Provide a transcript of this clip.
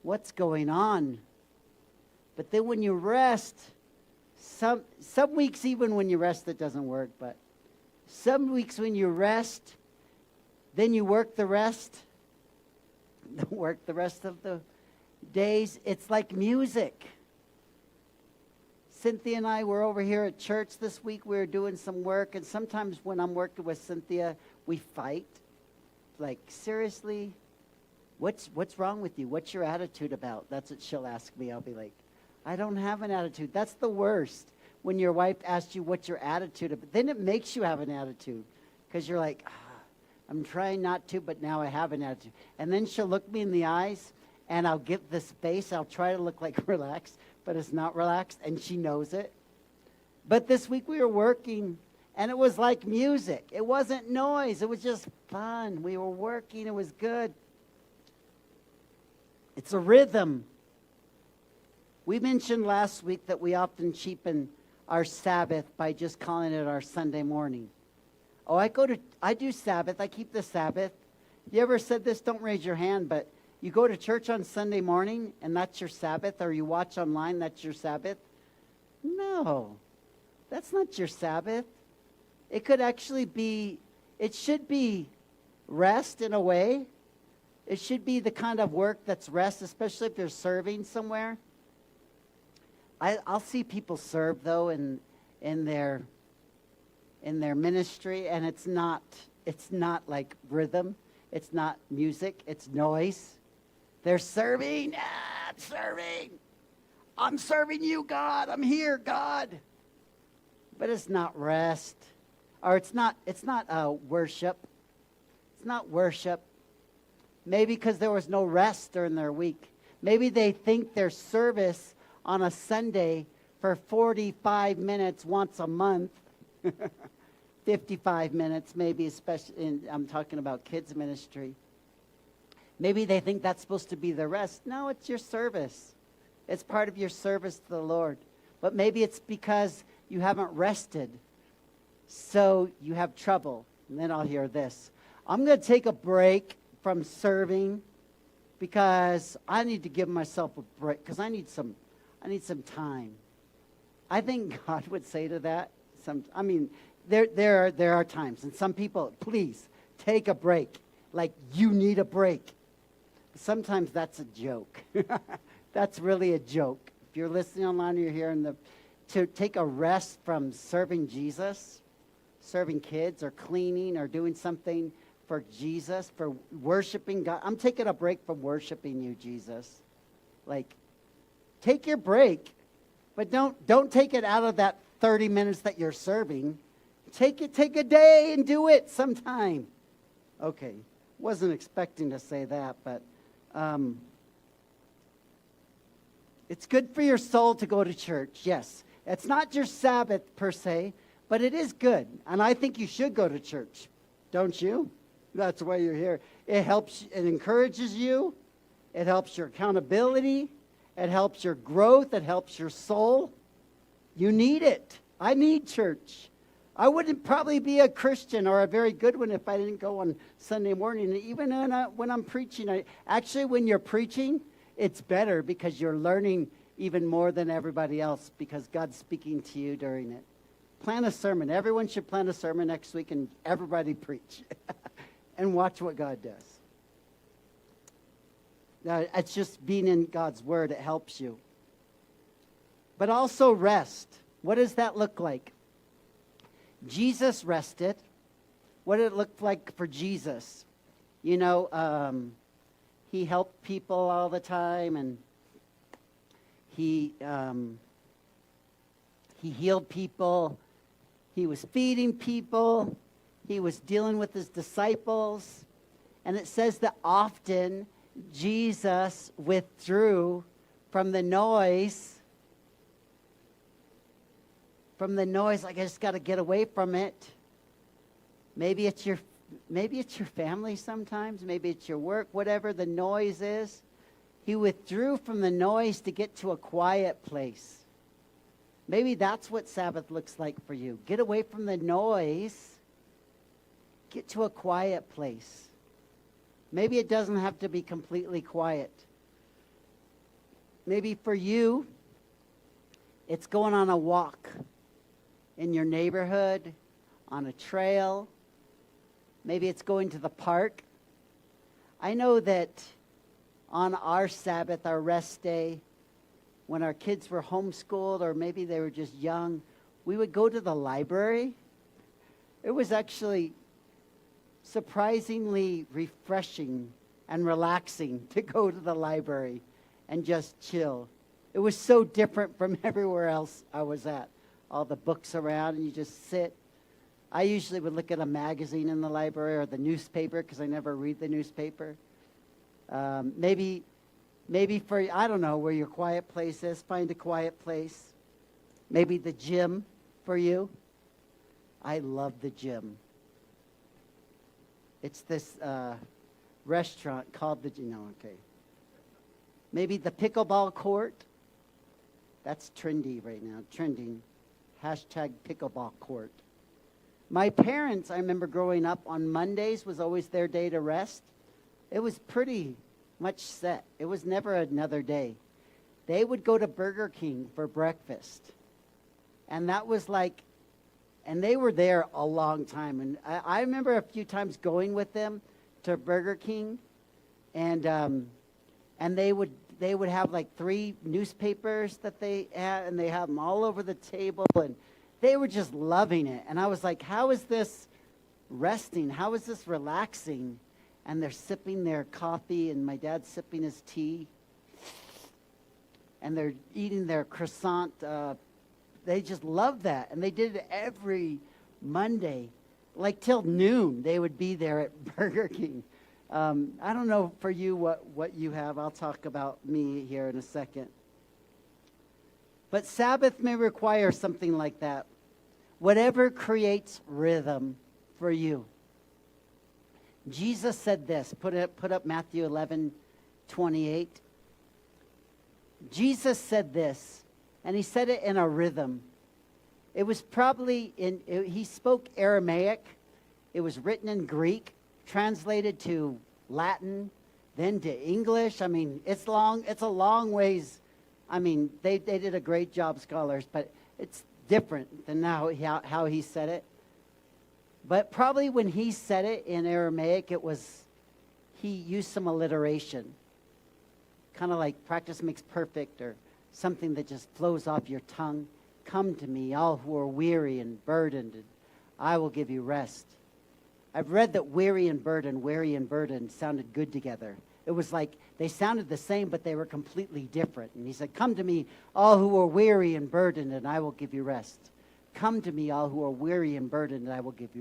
What's going on? But then when you rest, some weeks even when you rest it doesn't work, but some weeks when you rest, then you work the rest. Work the rest of the days. It's like music. Cynthia and I were over here at church this week. We were doing some work, and sometimes when I'm working with Cynthia, we fight. Like, seriously? What's wrong with you? What's your attitude about? That's what she'll ask me. I'll be like, I don't have an attitude. That's the worst. When your wife asks you what's your attitude, but then it makes you have an attitude. Because you're like, I'm trying not to, but now I have an attitude. And then she'll look me in the eyes, and I'll give this face. I'll try to look like relaxed, but it's not relaxed, and she knows it. But this week we were working, and it was like music. It wasn't noise. It was just fun. We were working. It was good. It's a rhythm. We mentioned last week that we often cheapen our Sabbath by just calling it our Sunday morning. Oh, I do Sabbath. I keep the Sabbath. You ever said this? Don't raise your hand, but you go to church on Sunday morning and that's your Sabbath, or you watch online, that's your Sabbath? No, that's not your Sabbath. It could actually be, it should be rest in a way. It should be the kind of work that's rest, especially if you're serving somewhere. I'll see people serve, though, in their ministry, and it's not like rhythm. It's not music. It's noise. They're serving. I'm serving. I'm serving you, God. I'm here, God. But it's not rest, or it's not worship. It's not worship. Maybe because there was no rest during their week. Maybe they think their service on a Sunday for 45 minutes once a month, 55 minutes maybe, especially I'm talking about kids ministry. Maybe they think that's supposed to be the rest. No, it's your service. It's part of your service to the Lord. But maybe it's because you haven't rested, so you have trouble. And then I'll hear this. I'm going to take a break from serving because I need to give myself a break because I need some time. I think God would say to that. There are times, and some people, please take a break. Like you need a break. Sometimes that's a joke. That's really a joke. If you're listening online or you're here to take a rest from serving Jesus, serving kids or cleaning or doing something for Jesus, for worshiping God. I'm taking a break from worshiping you, Jesus. Like, take your break, but don't take it out of that 30 minutes that you're serving. Take a day and do it sometime. Okay, wasn't expecting to say that, but it's good for your soul to go to church. Yes, it's not your Sabbath per se, but it is good, and I think you should go to church, don't you? That's why you're here. It helps, it encourages you. It helps your accountability. It helps your growth. It helps your soul. You need it. I need church. I wouldn't probably be a Christian or a very good one if I didn't go on Sunday morning. Even when I'm preaching, actually when you're preaching, it's better because you're learning even more than everybody else because God's speaking to you during it. Plan a sermon. Everyone should plan a sermon next week and everybody preach. And watch what God does. It's just being in God's Word. It helps you. But also rest. What does that look like? Jesus rested. What did it look like for Jesus? You know, he helped people all the time, and he healed people. He was feeding people. He was dealing with his disciples. And it says that often Jesus withdrew from the noise. Like, I just got to get away from it. Maybe it's your family sometimes. Maybe it's your work, whatever the noise is. He withdrew from the noise to get to a quiet place. Maybe that's what Sabbath looks like for you. Get away from the noise. Get to a quiet place. Maybe it doesn't have to be completely quiet. Maybe for you, it's going on a walk in your neighborhood, on a trail. Maybe it's going to the park. I know that on our Sabbath, our rest day, when our kids were homeschooled or maybe they were just young, we would go to the library. It was actually surprisingly refreshing and relaxing to go to the library and just chill. It was so different from everywhere else I was at. All the books around and you just sit. I usually would look at a magazine in the library or the newspaper because I never read the newspaper. Maybe for, I don't know where your quiet place is. Find a quiet place. Maybe the gym for you. I love the gym. It's this restaurant called the, okay. Maybe the pickleball court. That's trendy right now, trending. Hashtag pickleball court. My parents, I remember growing up, on Mondays was always their day to rest. It was pretty much set. It was never another day. They would go to Burger King for breakfast. And that was like, and they were there a long time. And I remember a few times going with them to Burger King, and they would have like 3 newspapers that they had, and they have them all over the table, and they were just loving it. And I was like, how is this resting? How is this relaxing? And they're sipping their coffee, and my dad's sipping his tea, and they're eating their croissant. They just loved that, and they did it every Monday. Like till noon, they would be there at Burger King. I don't know for you what you have. I'll talk about me here in a second. But Sabbath may require something like that. Whatever creates rhythm for you. Jesus said this. Put up Matthew 11:28. Jesus said this, and he said it in a rhythm. It was probably he spoke Aramaic. It was written in Greek, translated to Latin, then to English. I mean, it's long. It's a long ways. I mean, they did a great job, scholars, but it's different than now how he said it. But probably when he said it in Aramaic, he used some alliteration. Kind of like practice makes perfect, or something that just flows off your tongue. Come to me, all who are weary and burdened, and I will give you rest. I've read that weary and burden sounded good together. It was like they sounded the same, but they were completely different. And he said, come to me, all who are weary and burdened, and I will give you rest. Come to me, all who are weary and burdened, and I will give you rest.